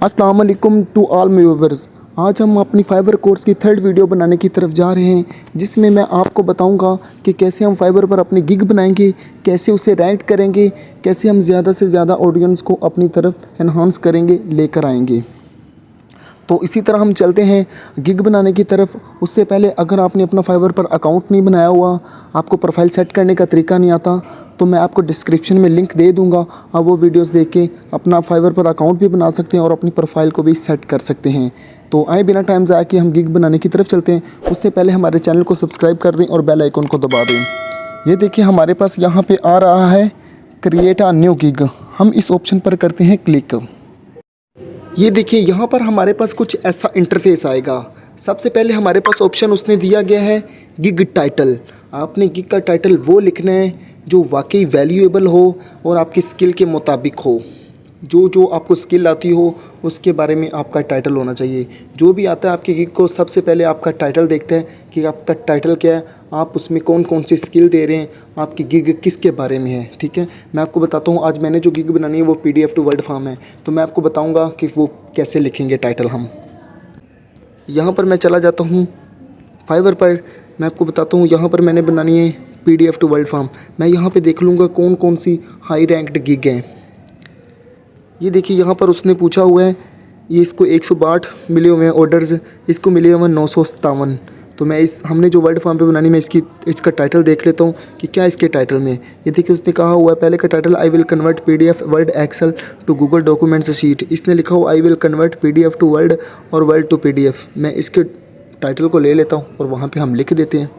अस्सलाम वालेकुम to all my viewers. आज हम अपनी फाइबर कोर्स की थर्ड वीडियो बनाने की तरफ जा रहे हैं, जिसमें मैं आपको बताऊंगा कि कैसे हम फाइबर पर अपनी गिग बनाएंगे, कैसे उसे रैंक करेंगे, कैसे हम ज़्यादा से ज़्यादा ऑडियंस को अपनी तरफ एनहांस करेंगे, लेकर आएंगे। तो इसी तरह हम चलते हैं गिग बनाने की तरफ। उससे पहले अगर आपने अपना फाइवर पर अकाउंट नहीं बनाया हुआ, आपको प्रोफाइल सेट करने का तरीका नहीं आता, तो मैं आपको डिस्क्रिप्शन में लिंक दे दूंगा। आप वो वीडियोस देख के अपना फाइवर पर अकाउंट भी बना सकते हैं और अपनी प्रोफाइल को भी सेट कर सकते हैं। तो आए बिना टाइम ज़ाया कि हम गिग बनाने की तरफ चलते हैं। उससे पहले हमारे चैनल को सब्सक्राइब कर दें और बेल आइकन को दबा दें। ये देखिए हमारे पास यहाँ पर आ रहा है क्रिएट अ न्यू गिग। हम इस ऑप्शन पर करते हैं क्लिक। ये देखिए यहाँ पर हमारे पास कुछ ऐसा इंटरफेस आएगा। सबसे पहले हमारे पास ऑप्शन उसने दिया गया है गिग टाइटल। आपने गिग का टाइटल वो लिखना है जो वाकई वैल्यूएबल हो और आपकी स्किल के मुताबिक हो। जो आपको स्किल आती हो उसके बारे में आपका टाइटल होना चाहिए। जो भी आता है आपकी गिग को, सबसे पहले आपका टाइटल देखते हैं कि आपका टाइटल क्या है, आप उसमें कौन कौन सी स्किल दे रहे हैं, आपकी गिग किसके बारे में है। ठीक है, मैं आपको बताता हूँ। आज मैंने जो गिग बनानी है वो PDF टू वर्ड फॉर्म है, तो मैं आपको बताऊँगा कि वो कैसे लिखेंगे टाइटल हम। यहाँ पर मैं चला जाता हूँ फाइवर पर। मैं आपको बताता हूँ यहाँ पर मैंने बनानी है PDF टू वर्ड फॉर्म। मैं यहाँ पर देख लूँगा कौन कौन सी हाई रैंक्ड गिग हैं। ये देखिए यहाँ पर उसने पूछा हुआ है, ये इसको 162 मिले हुए हैं ऑर्डर्स, इसको मिले हुए हैं 957। तो मैं हमने जो वर्ड फॉर्म पे बनानी, मैं इसका टाइटल देख लेता हूँ कि क्या इसके टाइटल में। ये देखिए उसने कहा हुआ है पहले का title, I will convert PDF word excel to Google documents sheet. इसने लिखा हुआ I will convert PDF to word और वर्ड टू PDF। मैं इसके टाइटल को ले लेता हूँ और वहाँ पर हम लिख देते हैं।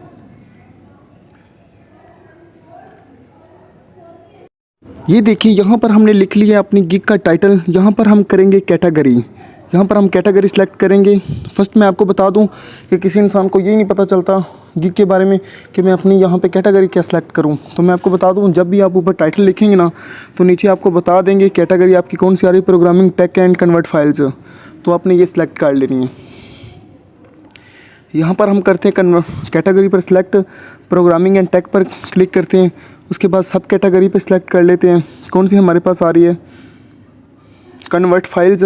ये देखिए यहाँ पर हमने लिख लिया अपनी गिग का टाइटल। यहाँ पर हम करेंगे कैटेगरी। यहाँ पर हम कैटेगरी सेलेक्ट करेंगे। फर्स्ट मैं आपको बता दूँ कि किसी इंसान को यही नहीं पता चलता गिग के बारे में कि मैं अपनी यहाँ पे कैटेगरी क्या सेलेक्ट करूँ। तो मैं आपको बता दूँ, जब भी आप ऊपर टाइटल लिखेंगे ना, तो नीचे आपको बता देंगे कैटेगरी आपकी कौन सी आ रही है, programming, tech and convert files. तो आपने ये सिलेक्ट कर लेनी है। यहाँ पर हम करते हैं कैटेगरी पर सिलेक्ट, प्रोग्रामिंग एंड टेक पर क्लिक करते हैं। उसके बाद सब कैटेगरी पे सिलेक्ट कर लेते हैं कौन सी हमारे पास आ रही है, कन्वर्ट फाइल्स।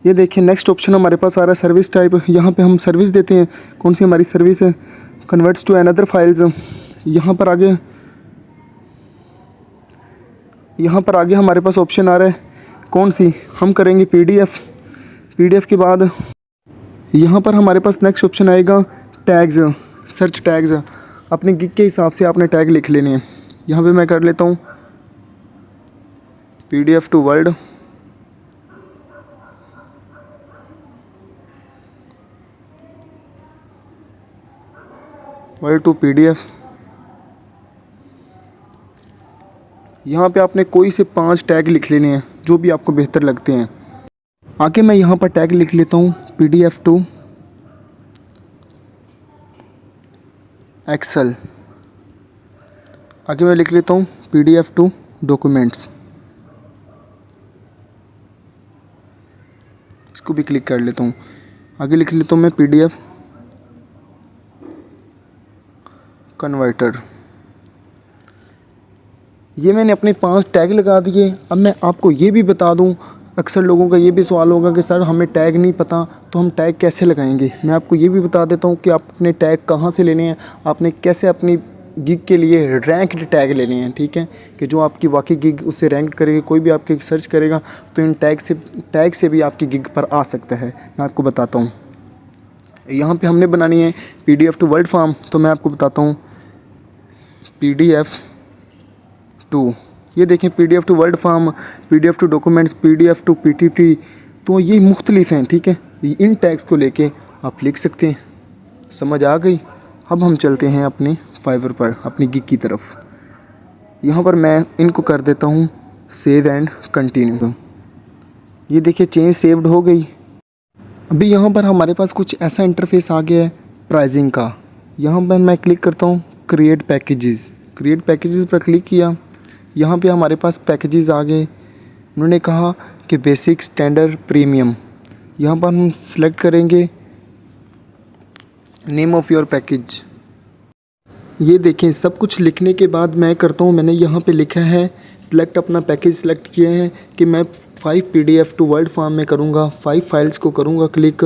ये देखिए नेक्स्ट ऑप्शन हमारे पास आ रहा है सर्विस टाइप। यहाँ पे हम सर्विस देते हैं, कौन सी हमारी सर्विस है, कन्वर्ट्स टू अनदर फाइल्स। यहाँ पर आगे हमारे पास ऑप्शन आ रहा है कौन सी, हम करेंगे PDF के बाद यहाँ पर हमारे पास नेक्स्ट ऑप्शन आएगा टैग्स, सर्च टैग्स। अपने गिग के हिसाब से आपने टैग लिख लेने हैं। यहाँ पे मैं कर लेता हूँ PDF to word, word to PDF। यहाँ पे आपने कोई से 5 टैग लिख लेने हैं जो भी आपको बेहतर लगते हैं। आगे मैं यहाँ पर टैग लिख लेता हूँ PDF टू एक्सेल। आगे मैं लिख लेता हूँ PDF टू डॉक्यूमेंट्स। इसको भी क्लिक कर लेता हूँ। आगे लिख लेता हूँ मैं PDF कन्वर्टर। ये मैंने अपने 5 टैग लगा दिए। अब मैं आपको ये भी बता दूँ, अक्सर लोगों का ये भी सवाल होगा कि सर हमें टैग नहीं पता तो हम टैग कैसे लगाएंगे। मैं आपको ये भी बता देता हूँ कि आप अपने टैग कहाँ से लेने हैं, आपने कैसे अपनी गिग के लिए रैंक्ड टैग लेने हैं। ठीक है, कि जो आपकी वाकई गिग उससे रैंक करेगी। कोई भी आपके सर्च करेगा तो इन टैग से भी आपकी गिग पर आ सकता है। मैं आपको बताता हूँ। यहाँ पे हमने बनानी है PDF टू वर्ड फॉर्म। तो मैं आपको बताता हूँ PDF टू, ये देखें PDF to word form, PDF to documents, PDF to PPT। तो ये मुख्तलिफ हैं। ठीक है, इन टैग्स को लेके आप लिख सकते हैं। समझ आ गई। अब हम चलते हैं अपने फाइवर पर, अपनी गिग की तरफ। यहाँ पर मैं इनको कर देता हूँ सेव एंड कंटिन्यू। ये देखिए चेंज सेव्ड हो गई। अभी यहाँ पर हमारे पास कुछ ऐसा इंटरफेस आ गया है प्राइसिंग का। यहाँ पर मैं क्लिक करता हूँ क्रिएट पैकेजेस पर क्लिक किया। यहाँ पे हमारे पास पैकेजेस आ गए। उन्होंने कहा कि बेसिक, स्टैंडर्ड, प्रीमियम। यहाँ पर हम सेलेक्ट करेंगे नेम ऑफ़ योर पैकेज। ये देखें सब कुछ लिखने के बाद मैं करता हूँ, मैंने यहाँ पे लिखा है सिलेक्ट, अपना पैकेज सिलेक्ट किया है कि मैं 5 PDF टू वर्ड फॉर्म में करूँगा, 5 फाइल्स को करूँगा क्लिक,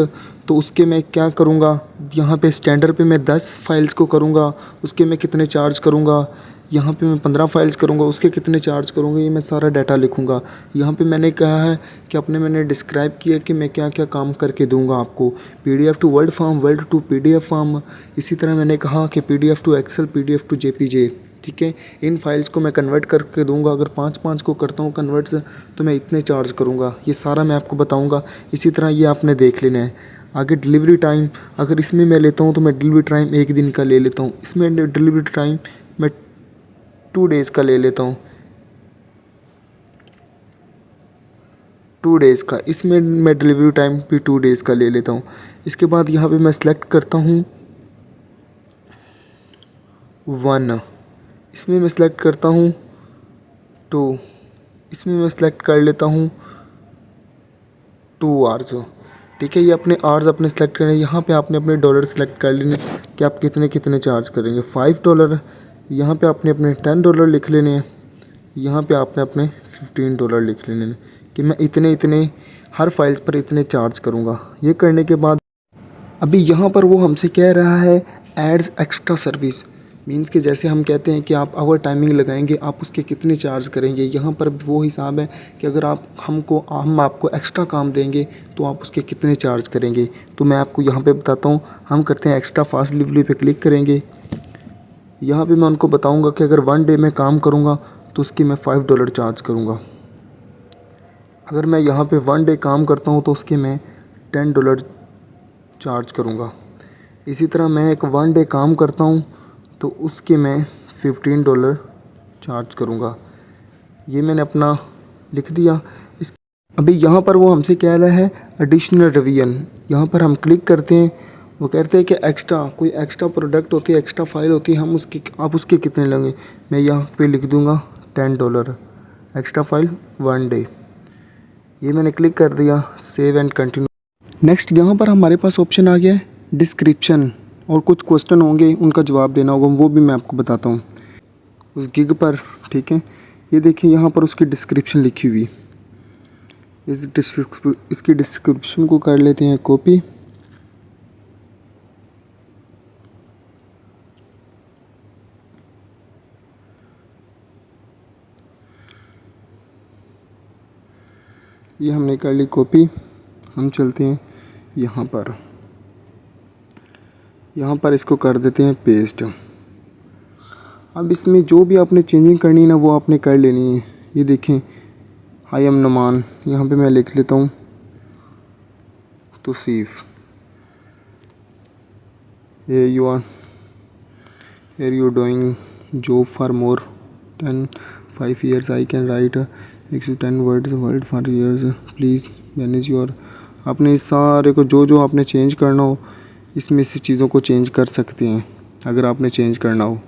तो उसके मैं क्या करूँगा, यहाँ पे स्टैंडर्ड पे मैं 10 फाइल्स को करूँगा, उसके मैं कितने चार्ज करूँगा। यहाँ पे मैं 15 फाइल्स करूँगा, उसके कितने चार्ज करूँगा, ये मैं सारा डाटा लिखूँगा। यहाँ पे मैंने कहा है कि मैंने डिस्क्राइब किया कि मैं क्या क्या काम करके दूँगा आपको। PDF to word form, word to PDF form. इसी तरह मैंने कहा कि PDF to excel, PDF to JPG। ठीक है, इन फाइल्स को मैं कन्वर्ट करके दूंगा। अगर 5-5 को करता हूँ कन्वर्ट्स तो मैं इतने चार्ज करूँगा। ये सारा मैं आपको बताऊँगा। इसी तरह ये आपने देख लेना है। आगे डिलीवरी टाइम, अगर इसमें मैं लेता हूँ तो मैं डिलीवरी टाइम 1 दिन का ले लेता हूँ। इसमें डिलीवरी टाइम मैं 2 डेज़ का ले लेता हूँ, 2 डेज़ का। इसमें मैं डिलीवरी टाइम भी 2 डेज़ का ले लेता हूँ। इसके बाद यहाँ पे मैं सेलेक्ट करता हूँ 1, इसमें मैं सेलेक्ट करता हूँ 2, इसमें मैं सेलेक्ट कर लेता हूँ 2 आवर्स। ठीक है, ये अपने आवर्स अपने सेलेक्ट करने। यहाँ पे आपने अपने डॉलर सेलेक्ट कर लेने कि आप कितने कितने चार्ज करेंगे। $5, यहाँ पे आपने अपने $10 लिख लेने हैं। यहाँ पे आपने अपने $15 लिख लेने हैं कि मैं इतने इतने हर फाइल्स पर इतने चार्ज करूँगा। ये करने के बाद अभी यहाँ पर वो हमसे कह रहा है एड्स एक्स्ट्रा सर्विस, मीन्स कि जैसे हम कहते हैं कि आप ओवर टाइमिंग लगाएंगे आप उसके कितने चार्ज करेंगे। यहाँ पर वो हिसाब है कि अगर हम आपको एक्स्ट्रा काम देंगे तो आप उसके कितने चार्ज करेंगे। तो मैं आपको यहाँ पे बताता हूँ। हम करते हैं एक्स्ट्रा फास्ट डिलीवरी पे क्लिक करेंगे। यहाँ पे मैं उनको बताऊँगा कि अगर 1 डे में काम करूँगा तो उसकी मैं $5 चार्ज करूँगा। अगर मैं यहाँ पे 1 डे काम करता हूँ तो उसके मैं $10 चार्ज करूँगा। इसी तरह मैं एक 1 डे काम करता हूँ तो उसके मैं $15 चार्ज करूँगा। ये मैंने अपना लिख दिया। अभी यहाँ पर वो हमसे कह रहा है एडिशनल रिवीजन। यहाँ पर हम क्लिक करते हैं। वो कहते हैं कि एक्स्ट्रा कोई एक्स्ट्रा प्रोडक्ट होती है, एक्स्ट्रा फाइल होती है, आप उसके कितने लेंगे। मैं यहाँ पे लिख दूँगा $10 एक्स्ट्रा फाइल 1 डे। ये मैंने क्लिक कर दिया, सेव एंड कंटिन्यू। नेक्स्ट यहाँ पर हमारे पास ऑप्शन आ गया है डिस्क्रिप्शन, और कुछ क्वेश्चन होंगे उनका जवाब देना होगा, वो भी मैं आपको बताता हूँ उस गिग पर। ठीक है, ये देखिए यहाँ पर उसकी डिस्क्रिप्शन लिखी हुई। इसकी डिस्क्रिप्शन को कर लेते हैं कॉपी। ये हमने कर ली कॉपी। हम चलते हैं यहाँ पर इसको कर देते हैं पेस्ट। अब इसमें जो भी आपने चेंजिंग करनी है ना वो आपने कर लेनी है। ये देखें आई एम नुमान, यहाँ पे मैं लिख लेता हूँ Tauseef. here you doing job for more than 5 years I can write 10 words word for years please manage your। आपने इस सारे को जो आपने चेंज करना हो इसमें से चीज़ों को चेंज कर सकते हैं अगर आपने चेंज करना हो।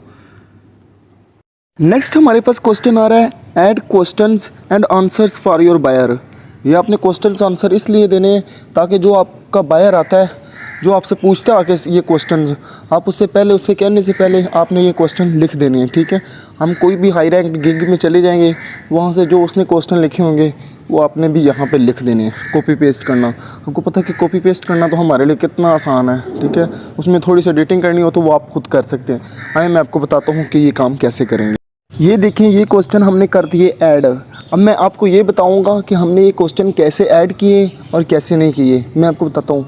नेक्स्ट हमारे पास क्वेश्चन आ रहा है add questions and answers for your buyer. ये आपने क्वेश्चंस आंसर इसलिए देने हैं ताकि जो आपका बायर आता है जो आपसे पूछता है आके ये क्वेश्चंस, आप उससे कहने से पहले आपने ये क्वेश्चन लिख देने हैं। ठीक है, हम कोई भी हाई रैंक गिग में चले जाएंगे, वहाँ से जो उसने क्वेश्चन लिखे होंगे वो आपने भी यहाँ पे लिख देने हैं। कॉपी पेस्ट करना, हमको पता है कि कॉपी पेस्ट करना तो हमारे लिए कितना आसान है। ठीक है, उसमें थोड़ी सी एडिटिंग करनी हो तो वो आप खुद कर सकते हैं। आइए मैं आपको बताता हूँ कि ये काम कैसे करेंगे। ये देखें, ये क्वेश्चन हमने कर दिए ऐड। अब मैं आपको ये बताऊँगा कि हमने ये क्वेश्चन कैसे ऐड किए और कैसे नहीं किए। मैं आपको बताता हूँ।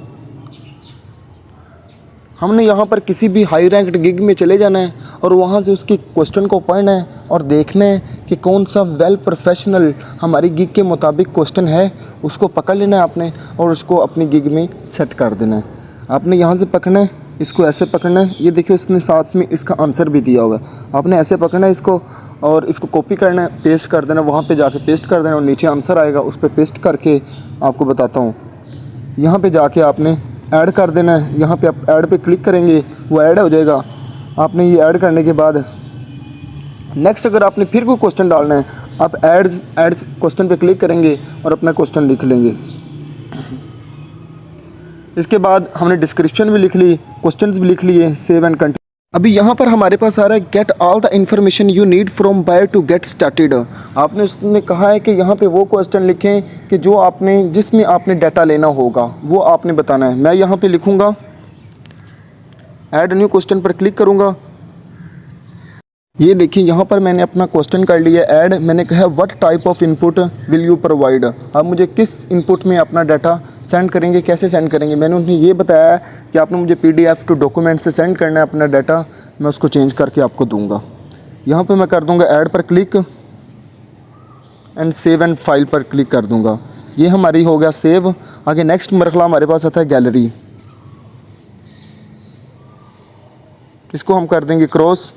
हमने यहाँ पर किसी भी हाई रैंक्ड गिग में चले जाना है और वहाँ से उसके क्वेश्चन को पढ़ना है और देखना है कि कौन सा वेल प्रोफेशनल हमारी गिग के मुताबिक क्वेश्चन है, उसको पकड़ लेना है आपने और उसको अपनी गिग में सेट कर देना है। आपने यहाँ से पकड़ना है, इसको ऐसे पकड़ना है। ये देखिए उसने साथ में इसका आंसर भी दिया हुआ है। आपने ऐसे पकड़ना है इसको और इसको कॉपी करना है, पेस्ट कर देना, वहाँ पर जाके पेस्ट कर देना और नीचे आंसर आएगा उस पर पेस्ट करके आपको बताता हूँ। यहाँ पर जाके आपने ऐड कर देना है। यहाँ पे आप ऐड पे क्लिक करेंगे, वो ऐड हो जाएगा। आपने ये ऐड करने के बाद नेक्स्ट अगर आपने फिर कोई क्वेश्चन डालना है, आप ऐड क्वेश्चन पे क्लिक करेंगे और अपना क्वेश्चन लिख लेंगे। इसके बाद हमने डिस्क्रिप्शन भी लिख ली, क्वेश्चंस भी लिख लिए, सेव एंड कंटिन्यू। अभी यहाँ पर हमारे पास आ रहा है get all the information you need from buyer to get started. आपने उसने कहा है कि यहाँ पे वो क्वेश्चन लिखें कि जो आपने जिसमें आपने डाटा लेना होगा वो आपने बताना है। मैं यहाँ पे लिखूँगा ऐड न्यू क्वेश्चन पर क्लिक करूँगा। ये देखिए यहाँ पर मैंने अपना क्वेश्चन कर लिया ऐड। मैंने कहा what type of input will you provide. आप मुझे किस इनपुट में अपना डाटा सेंड करेंगे, कैसे सेंड करेंगे। मैंने उन्हें ये बताया है कि आपने मुझे PDF टू डॉक्यूमेंट से सेंड करना है अपना डाटा, मैं उसको चेंज करके आपको दूंगा। यहाँ पे मैं कर दूंगा ऐड पर click and save and file पर क्लिक कर दूंगा। ये हमारी हो गया सेव। आगे नेक्स्ट मरहला हमारे पास आता है गैलरी। इसको हम कर देंगे क्रॉस।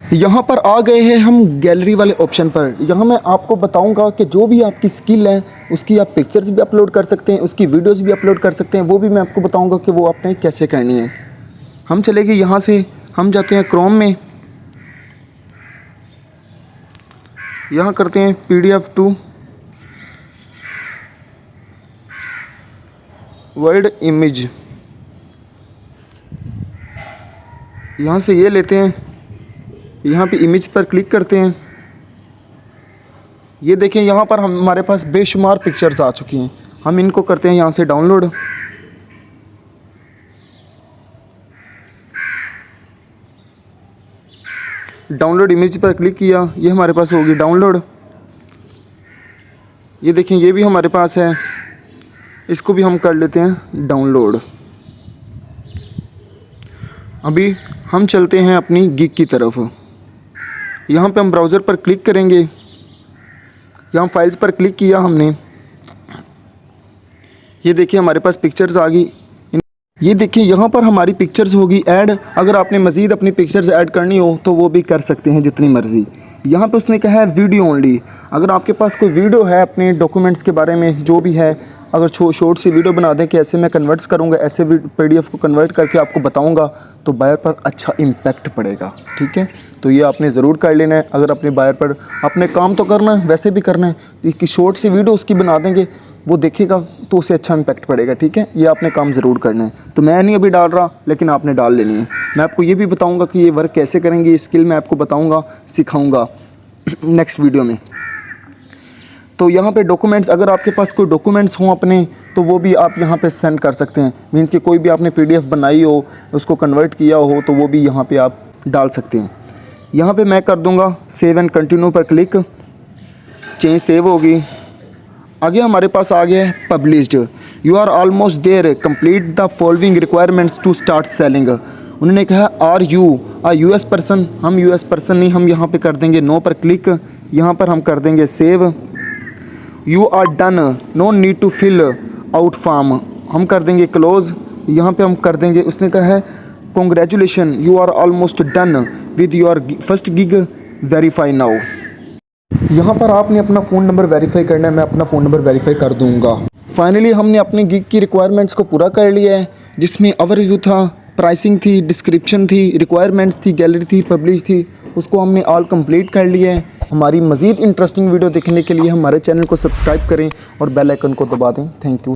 यहाँ पर आ गए हैं हम गैलरी वाले ऑप्शन पर। यहाँ मैं आपको बताऊँगा कि जो भी आपकी स्किल है उसकी आप पिक्चर्स भी अपलोड कर सकते हैं, उसकी वीडियोस भी अपलोड कर सकते हैं। वो भी मैं आपको बताऊँगा कि वो आपने कैसे करनी है। हम चलेंगे यहाँ से, हम जाते हैं क्रोम में, यहाँ करते हैं PDF टू वर्ड इमेज। यहाँ से ये लेते हैं, यहाँ पे इमेज पर क्लिक करते हैं। ये देखें यहाँ पर हमारे पास बेशुमार पिक्चर्स आ चुकी हैं। हम इनको करते हैं यहाँ से डाउनलोड। डाउनलोड इमेज पर क्लिक किया, ये हमारे पास होगी डाउनलोड। ये देखें ये भी हमारे पास है, इसको भी हम कर लेते हैं डाउनलोड। अभी हम चलते हैं अपनी गिग की तरफ। यहाँ पे हम ब्राउज़र पर क्लिक करेंगे, यहाँ फाइल्स पर क्लिक किया हमने। ये देखिए हमारे पास पिक्चर्स आ गई। ये देखिए यहाँ पर हमारी पिक्चर्स होगी ऐड। अगर आपने मज़ीद अपनी पिक्चर्स ऐड करनी हो तो वो भी कर सकते हैं जितनी मर्ज़ी। यहाँ पे उसने कहा है वीडियो ओनली। अगर आपके पास कोई वीडियो है अपने डॉक्यूमेंट्स के बारे में जो भी है, अगर शॉर्ट सी वीडियो बना दें कि ऐसे मैं कन्वर्ट्स करूँगा, ऐसे PDF को कन्वर्ट करके आपको बताऊँगा, तो बायर पर अच्छा इम्पैक्ट पड़ेगा। ठीक है, तो ये आपने ज़रूर कर लेना है। अगर अपने बायर पर अपने काम तो करना है, वैसे भी करना है कि शॉर्ट सी वीडियो उसकी बना देंगे, वो देखेगा तो उसे अच्छा इम्पैक्ट पड़ेगा। ठीक है, ये आपने काम ज़रूर करना है। तो मैं नहीं अभी डाल रहा, लेकिन आपने डाल लेनी है। मैं आपको ये भी बताऊंगा कि ये वर्क कैसे करेंगे, ये स्किल मैं आपको बताऊंगा, सिखाऊंगा नेक्स्ट वीडियो में। तो यहाँ पे डॉक्यूमेंट्स, अगर आपके पास कोई डॉक्यूमेंट्स हों अपने, तो वो भी आप यहाँ पे सेंड कर सकते हैं। मीन्स कि कोई भी आपने PDF बनाई हो, उसको कन्वर्ट किया हो, तो वो भी यहाँ पे आप डाल सकते हैं। यहाँ पे मैं कर दूँगा सेव एंड कंटिन्यू पर क्लिक, चेंज सेव होगी। आगे हमारे पास आ गया है published. You are almost there, complete the following requirements to start selling. उन्होंने कहा are you a US person. हम US पर्सन नहीं, हम यहाँ पे कर देंगे नो पर क्लिक। यहाँ पर हम कर देंगे save. You are done, no need to fill out form, हम कर देंगे क्लोज। यहाँ पे हम कर देंगे, उसने कहा है congratulation you are almost done with your first gig, verify now. यहाँ पर आपने अपना फ़ोन नंबर वेरीफाई करना है। मैं अपना फ़ोन नंबर वेरीफाई कर दूँगा। फाइनली हमने अपनी गिग की रिक्वायरमेंट्स को पूरा कर लिया है, जिसमें ओवरव्यू था, प्राइसिंग थी, डिस्क्रिप्शन थी, रिक्वायरमेंट्स थी, गैलरी थी, पब्लिश थी। उसको हमने ऑल कंप्लीट कर लिया है। हमारी मज़ीद इंटरेस्टिंग वीडियो देखने के लिए हमारे चैनल को सब्सक्राइब करें और बेल आइकन को दबा दें। Thank you.